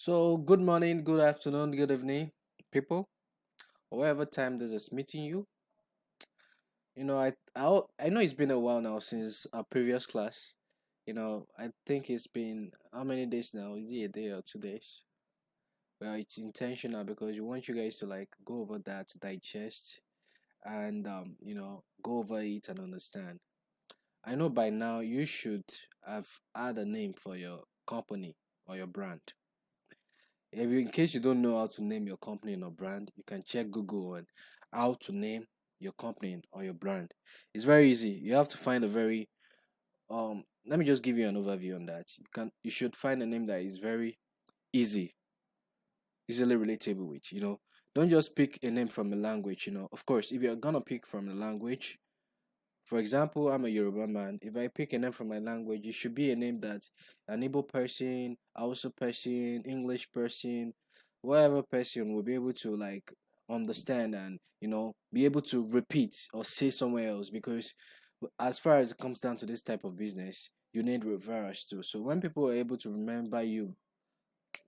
So, good morning, good afternoon, good evening, people. Whatever time this is meeting you. I know it's been a while now since our previous class. I think it's been how many days now? Is it a day or 2 days? Well, it's intentional because we want you guys to like go over that, digest, and go over it and understand. I know by now you should have had a name for your company or your brand. In case you don't know how to name your company or brand, you can check Google on how to name your company or your brand. It's very easy. You have to find a very let me just give you an overview on that. You should find a name that is very easy, easily relatable with, Don't just pick a name from a language. Of course, if you're gonna pick from a language, for example, I'm a Yoruba man. If I pick a name from my language, it should be a name that an Igbo person, Hausa person, English person, whatever person will be able to like understand and be able to repeat or say somewhere else. Because as far as it comes down to this type of business, you need reverse too. So when people are able to remember you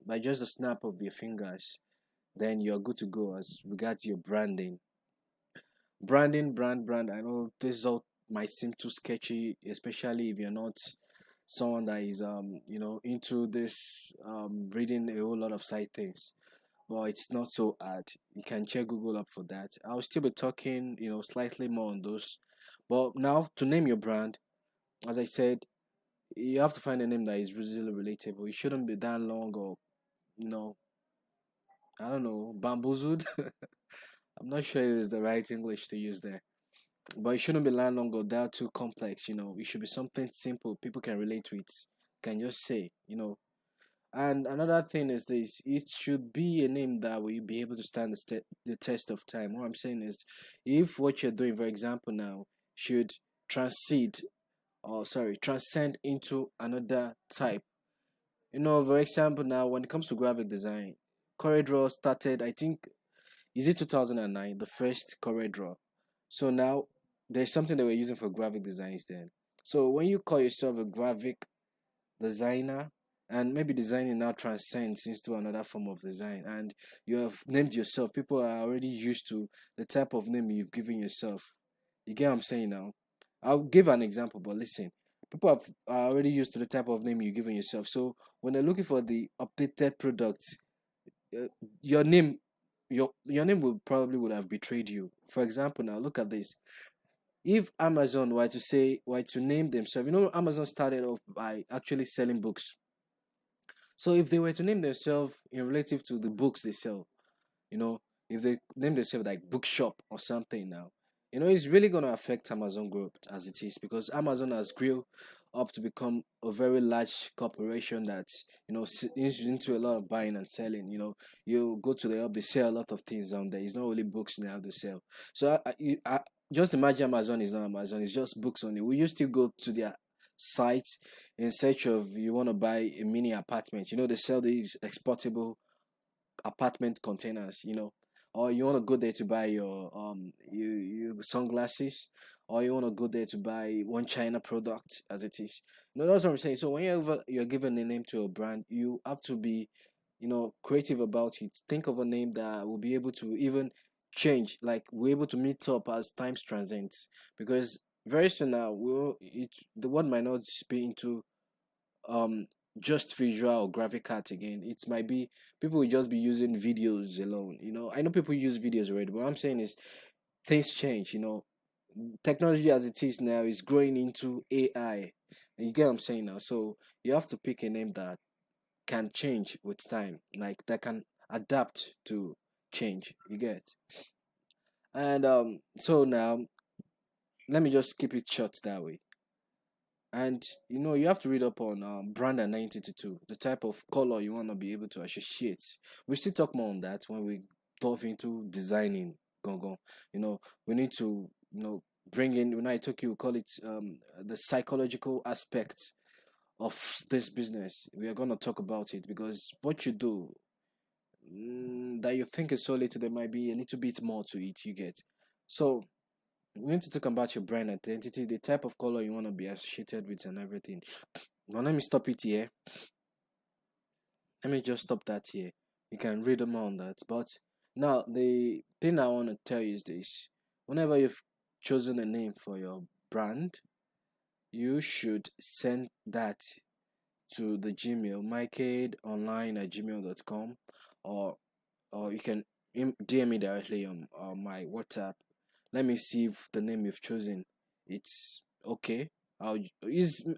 by just a snap of their fingers, then you're good to go as regards your branding. Brand. I know this all might seem too sketchy, especially if you're not someone that is into this reading a whole lot of side things. But it's not so hard. You can check Google up for that. I'll still be talking, slightly more on those. But now to name your brand, as I said, you have to find a name that is really relatable. It shouldn't be that long or you know, I don't know, bamboozled. I'm not sure it is the right English to use there. But it shouldn't be that long or that too complex. It should be something simple people can relate with, can just say. And another thing is this: it should be a name that will be able to stand the test of time. What I'm saying is, if what you're doing, for example, now should transcend, or sorry, transcend into another type. For example, now when it comes to graphic design, CorelDraw started, I think, is it 2009, the first CorelDraw. So now there's something that we're using for graphic designs then. So when you call yourself a graphic designer, and maybe designing now transcends into another form of design, and you have named yourself, people are already used to the type of name you've given yourself. You get what I'm saying now? I'll give an example, but listen. People are already used to the type of name you've given yourself. So when they're looking for the updated products, uh, your name your name would have betrayed you. For example, now look at this. If Amazon were to name themselves, Amazon started off by actually selling books. So if they were to name themselves in relative to the books they sell, you know, if they name themselves like bookshop or something now, it's really gonna affect Amazon growth as it is, because Amazon has grew up to become a very large corporation that is into a lot of buying and selling. You go to the hub, they sell a lot of things down there. It's not only books now they sell. So just imagine Amazon is not Amazon; it's just books only. Will you still go to their site in search of you want to buy a mini apartment? They sell these exportable apartment containers, or you want to go there to buy your sunglasses, or you want to go there to buy one China product as it is. That's what I'm saying. So whenever you're given a name to a brand, you have to be creative about it. Think of a name that will be able to even change, like we're able to meet up as times transcends, because very soon now the world might not be into um just visual or graphic art again. It might be people will just be using videos alone. I know people use videos already, but what I'm saying is things change. Technology as it is now is growing into AI. You get what I'm saying now? So you have to pick a name that can change with time, like that can adapt to change. You get? And so now let me just keep it short that way. And you have to read up on brand identity too, the type of color you want to be able to associate. We still talk more on that when we delve into designing. Gongon. We need to bring in, when I talk, you call it the psychological aspect of this business. We are going to talk about it, because what you do, that you think is so little, there might be a little bit more to it. You get? So we need to talk about your brand identity, the type of color you want to be associated with, and everything. Now let me stop it here. Let me just stop that here. You can read them on that. But now the thing I want to tell you is this: whenever you've chosen a name for your brand, you should send that to the Gmail, mycadeonline@gmail.com, or you can DM me directly on my WhatsApp. Let me see if the name you've chosen it's okay. I'm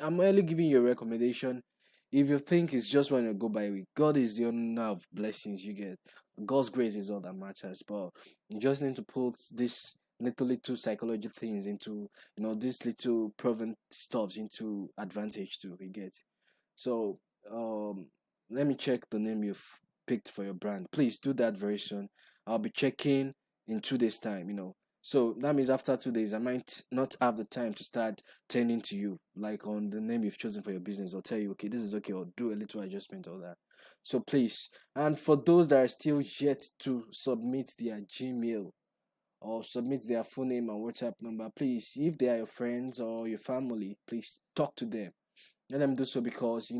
only giving you a recommendation. If you think it's just when you go by week, God is the owner of blessings you get. God's grace is all that matters. But you just need to put this little psychology things into these little proven stuffs into advantage too. You get. So um, let me check the name you've picked for your brand. Please do that very soon. I'll be checking in 2 days' time. So that means after 2 days, I might not have the time to start tending to you, like on the name you've chosen for your business. I'll tell you, okay, this is okay, or do a little adjustment or that. So please, and for those that are still yet to submit their Gmail or submit their full name and WhatsApp number, please, if they are your friends or your family, please talk to them. Let them do so because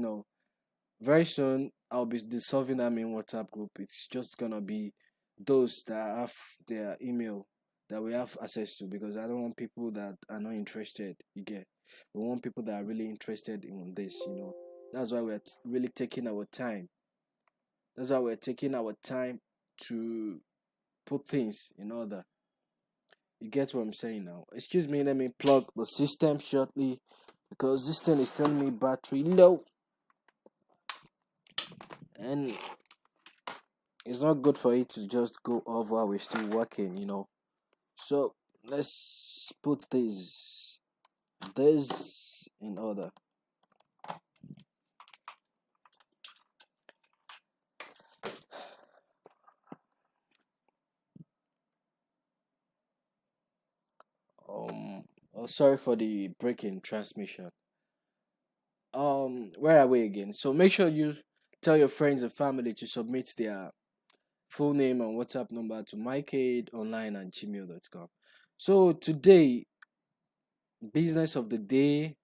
very soon I'll be dissolving that main WhatsApp group. It's just gonna be those that have their email that we have access to because I don't want people that are not interested. You get, we want people that are really interested in this. That's why we're really taking our time. That's why we're taking our time to put things in order. You get what I'm saying now? Excuse me, let me plug the system shortly because this thing is telling me battery low and it's not good for it to just go off while we're still working. So let's put this in order. Sorry for the break in transmission. Where are we again? So make sure you tell your friends and family to submit their full name and WhatsApp number to mycadeonline@gmail.com. So today, business of the day,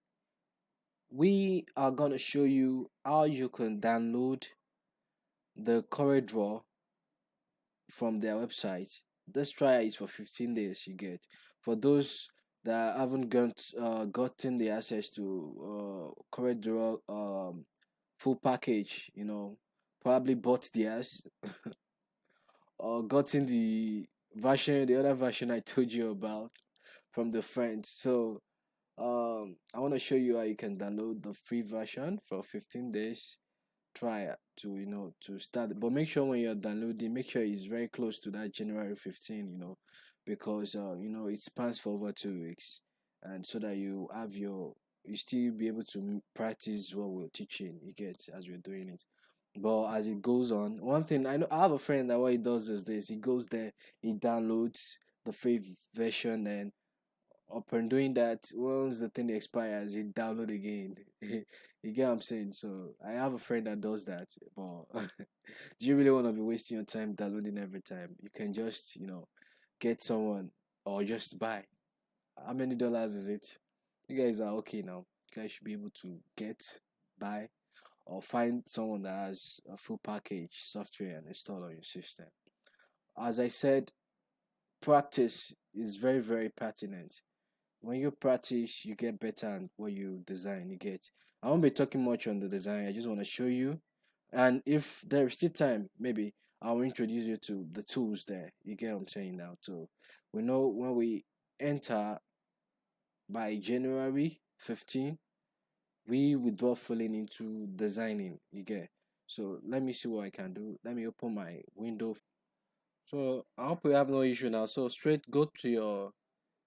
we are gonna show you how you can download the CorelDraw from their website. This trial is for 15 days. You get for those that haven't gotten the access to CorelDraw full package. Probably bought theirs or gotten the other version I told you about from the friend. So I want to show you how you can download the free version for 15 days trial to start. But make sure when you're downloading, make sure it's very close to that January 15, because it spans for over 2 weeks, and so that you still be able to practice what we're teaching. You get as we're doing it. But as it goes on, one thing I know, I have a friend that what he does is this: he goes there, he downloads the free version, and upon doing that, once the thing expires, you download again. You get what I'm saying? So I have a friend that does that. But do you really want to be wasting your time downloading every time? You can just, get someone or just buy. How many dollars is it? You guys are okay now. You guys should be able to buy, or find someone that has a full package software and install on your system. As I said, practice is very, very pertinent. When you practice, you get better at what you design. You get. I won't be talking much on the design. I just want to show you, and if there is still time, maybe I'll introduce you to the tools there. You get what I'm saying now. So we know when we enter by January 15, we withdraw fully into designing. You get. So let me see what I can do. Let me open my window. So I hope we have no issue now. So straight go to your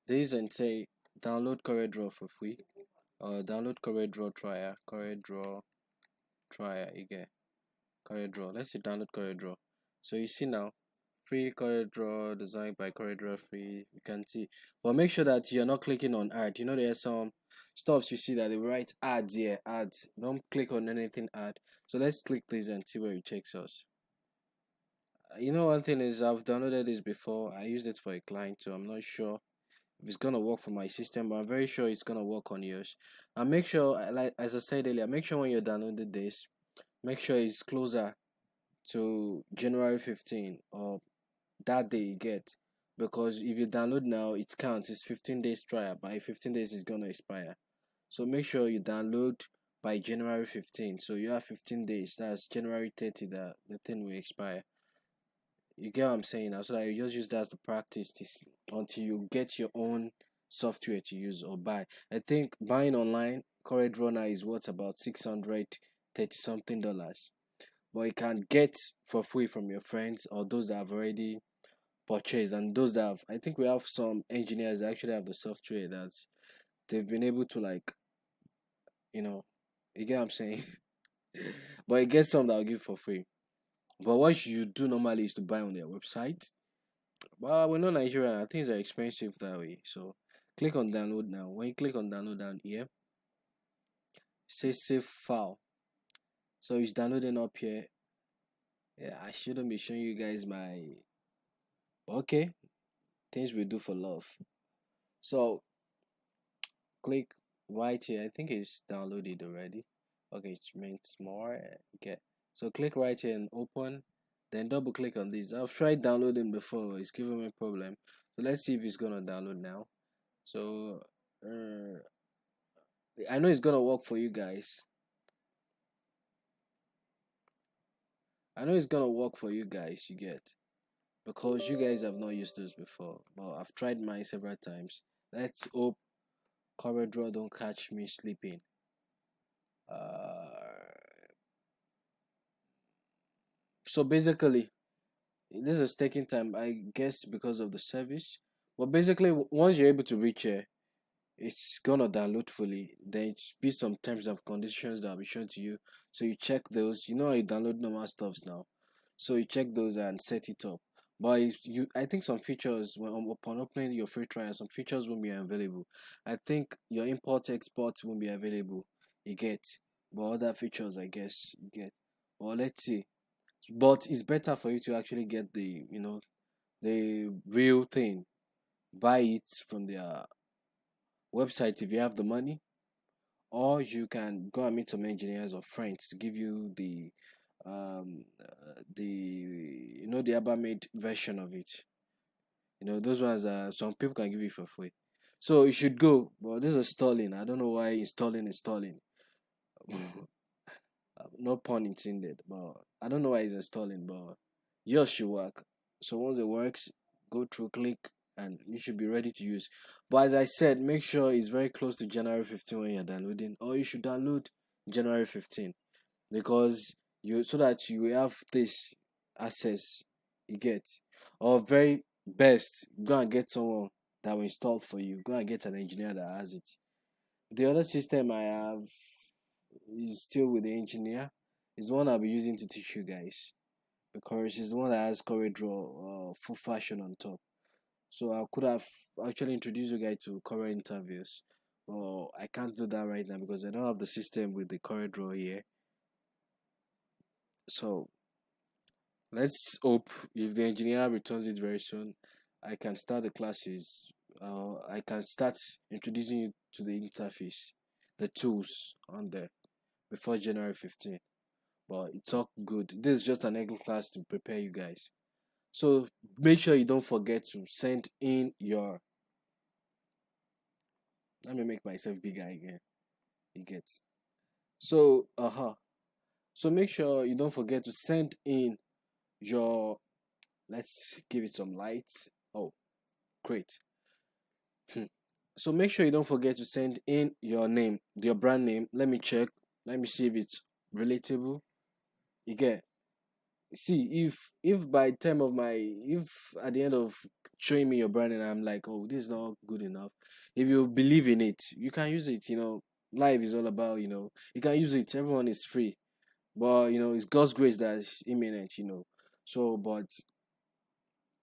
this and say download CorelDraw for free. Download CorelDraw trial. CorelDraw trial again. CorelDraw. Let's see download CorelDraw. So you see now, free CorelDraw designed by CorelDraw free. You can see, but make sure that you're not clicking on ad. There's some stuffs you see that they write ads here. Ads. Don't click on anything ad. So let's click this and see where it takes us. One thing is I've downloaded this before. I used it for a client, so I'm not sure if it's gonna work for my system, but I'm very sure it's gonna work on yours. And make sure, like as I said earlier, make sure when you're downloading this, make sure it's closer to January 15 or that day you get, because if you download now it counts, it's 15 days trial, by 15 days it's gonna expire. So make sure you download by January 15, so you have 15 days, that's January 30 that the thing will expire. You get what I'm saying now? So that you just use that as the practice this, until you get your own software to use or buy. I think buying online CorelDraw now is worth about 630 something dollars, but you can get for free from your friends or those that have already purchased, and those that have, I think we have some engineers that actually have the software that they've been able to, like, you know, you get what I'm saying. But you get some that will give for free. But what you do normally is to buy on their website. Well, we're not Nigerian. I think they're expensive that way. So click on download now. When you click on download down here, say save file. So it's downloading up here. Yeah, I shouldn't be showing you guys my, okay, things we do for love. So click right here. I think it's downloaded already. Okay, it means more. Okay. So click right here and open. Then double click on this. I've tried downloading before. It's giving me a problem. So let's see if it's gonna download now. So I know it's gonna work for you guys. I know it's gonna work for you guys. You get, because you guys have not used this before. But I've tried mine several times. Let's hope CorelDraw don't catch me sleeping. So basically, this is taking time, I guess, because of the service. But basically, once you're able to reach here, it's gonna download fully. Then it's be some terms and conditions that will be shown to you. So you check those. You know how you download normal stuffs now. So you check those and set it up. But if you, I think some features when upon opening your free trial, some features won't be available. I think your import export won't be available. You get, but other features, I guess, you get. Well, let's see. But it's better for you to actually get the, the real thing. Buy it from their website if you have the money, or you can go and meet some engineers or friends to give you the the Abba-made version of it. Those ones are, some people can give you for free. So you should go. But this is stalling. I don't know why installing. No pun intended, but I don't know why it's installing, but yours should work. So once it works, go through, click, and you should be ready to use. But as I said, make sure it's very close to January 15 when you're downloading, or you should download January 15, because you, so that you will have this access, you get. Or very best, go and get someone that will install for you. Go and get an engineer that has it. The other system I have is still with the engineer. It's the one I'll be using to teach you guys, because it's the one that has CorelDraw full fashion on top. So I could have actually introduced you guys to Corel interviews, but I can't do that right now because I don't have the system with the CorelDraw here. So let's hope if the engineer returns it very soon, I can start the classes. I can start introducing you to the interface, the tools on there before January 15th. But it's all good. This is just an ego class to prepare you guys. So make sure you don't forget to send in your. Let me make myself bigger again. It gets. So So make sure you don't forget to send in your. Let's give it some light. Oh, great. So make sure you don't forget to send in your name, your brand name. Let me check. Let me see if it's relatable. You get. See, if by time of my, if at the end of showing me your brand and I'm like, oh, this is not good enough, if you believe in it, you can use it. Life is all about, you can use it. Everyone is free, but it's God's grace that is imminent. So, but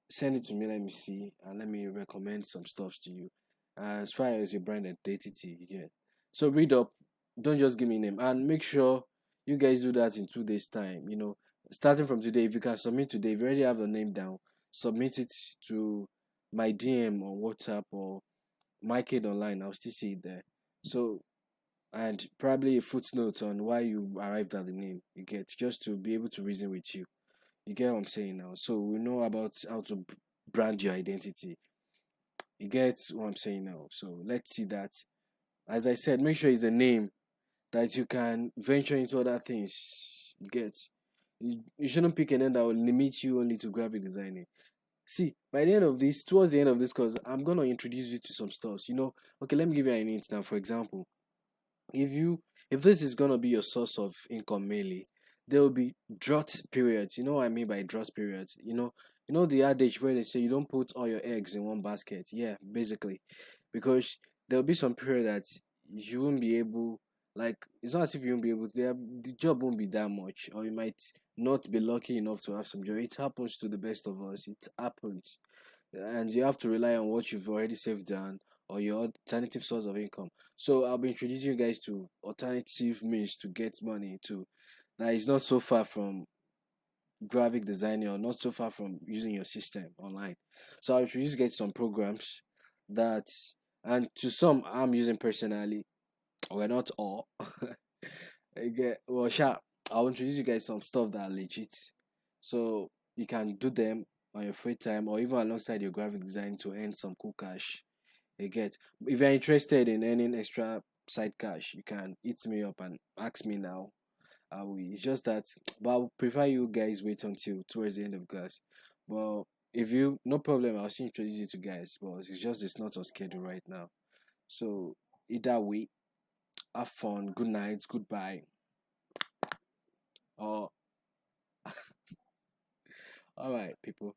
send it to me. Let me see, and let me recommend some stuff to you. As far as your brand identity, yeah. So read up. Don't just give me a name, and make sure you guys do that in 2 days' time. Starting from today, if you can submit today, if you already have the name down, submit it to my DM or WhatsApp or my kid online. I'll still see it there. So and probably a footnote on why you arrived at the name. You get, just to be able to reason with you. You get what I'm saying now. So we know about how to brand your identity. You get what I'm saying now. So let's see that. As I said, make sure it's a name that you can venture into other things. You get. You shouldn't pick a name that will limit you only to graphic designing. See, by the end of this, towards the end of this course, I'm gonna introduce you to some stuff. Okay, let me give you an hint now. For example, if you if this is gonna be your source of income mainly, there will be drought periods. You know what I mean by drought periods? You know the adage where they say you don't put all your eggs in one basket. Yeah, basically, because there'll be some period that you won't be able. Like, it's not as if you won't be able to. The job won't be that much, or you might not be lucky enough to have some job. It happens to the best of us. It happens, and you have to rely on what you've already saved down or your alternative source of income. So I'll be introducing you guys to alternative means to get money too. That is not so far from graphic designing or not so far from using your system online. So I'll introduce you guys some programs that, and to some I'm using personally. We're not all. Well, sure. I'll introduce you guys some stuff that are legit. So you can do them on your free time or even alongside your graphic design to earn some cool cash. You get. If you're interested in earning extra side cash, you can hit me up and ask me now. It's just that, but I would prefer you guys wait until towards the end of class. But if you, no problem, I'll still introduce you to guys. But it's not on schedule right now. So either way, have fun. Good night. Goodbye. Or all right, people.